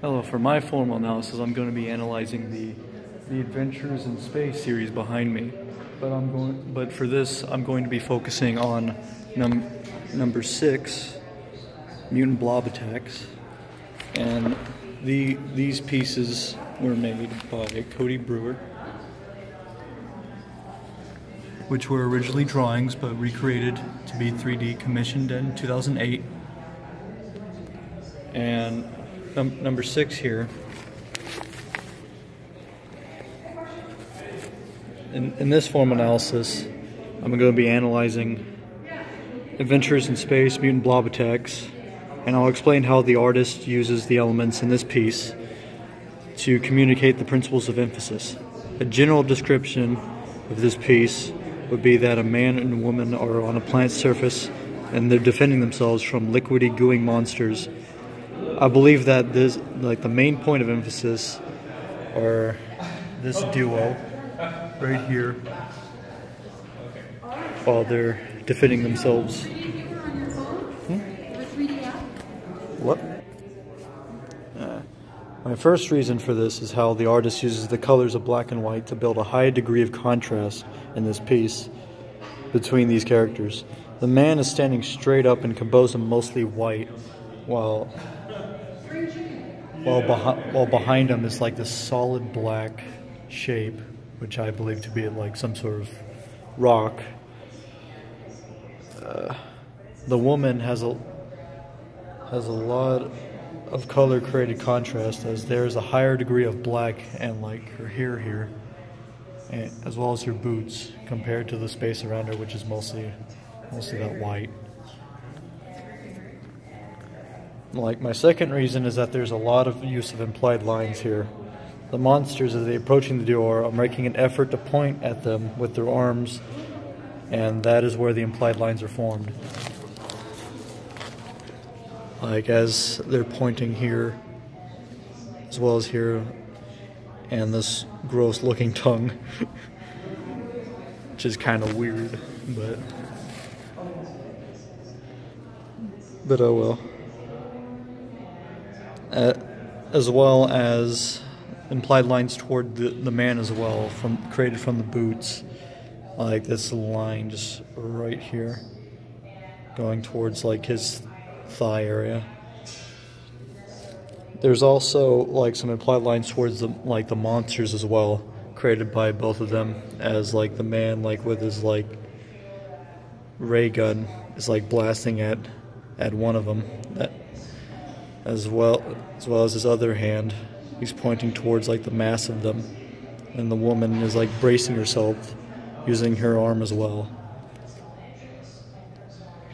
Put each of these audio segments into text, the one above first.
Hello, for my formal analysis, I'm going to be analyzing the Adventures in Space series behind me. But for this, I'm going to be focusing on number 6, Mutant Blob Attacks. And these pieces were made by Cody Brewer, which were originally drawings but recreated to be 3D, commissioned in 2008. And number 6 here, in this form analysis, I'm going to be analyzing Adventures in Space, Mutant Blob Attacks, and I'll explain how the artist uses the elements in this piece to communicate the principles of emphasis. A general description of this piece would be that a man and a woman are on a planet's surface and they're defending themselves from liquidy gooing monsters. I believe that the main point of emphasis are this duo right here while they're defending themselves. What? My first reason for this is how the artist uses the colors of black and white to build a high degree of contrast in this piece between these characters. The man is standing straight up and composed in mostly white, while behind him is like this solid black shape, which I believe to be like some sort of rock. The woman has a lot of color created contrast, as there's a higher degree of black and like her hair here, and as well as her boots, compared to the space around her, which is mostly that white. Like, my second reason is that there's a lot of use of implied lines here. The monsters, as they approaching the duo, are making an effort to point at them with their arms, and that is where the implied lines are formed. Like, as they're pointing here, as well as here, and this gross looking tongue, which is kind of weird, but oh well. As well as implied lines toward the man as well, created from the boots, like this line just right here, going towards like his thigh area. There's also like some implied lines towards the monsters as well, created by both of them, as like the man like with his like ray gun is like blasting at one of them, as well as his other hand, he's pointing towards like the mass of them, and the woman is like bracing herself using her arm as well.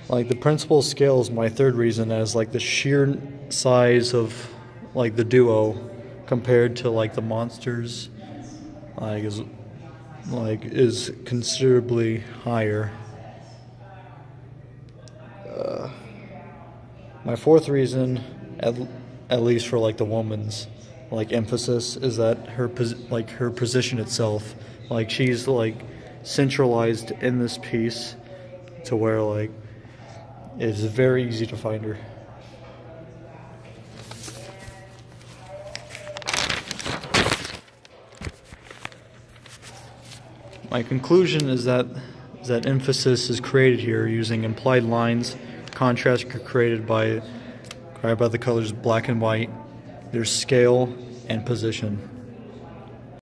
Like, the principal scale is my third reason, as like the sheer size of like the duo compared to like the monsters is considerably higher. My fourth reason, at least for like the woman's like emphasis, is that her position itself, like she's like centralized in this piece to where like it's very easy to find her. My conclusion is that emphasis is created here using implied lines. Contrast created by the colors black and white, their scale and position.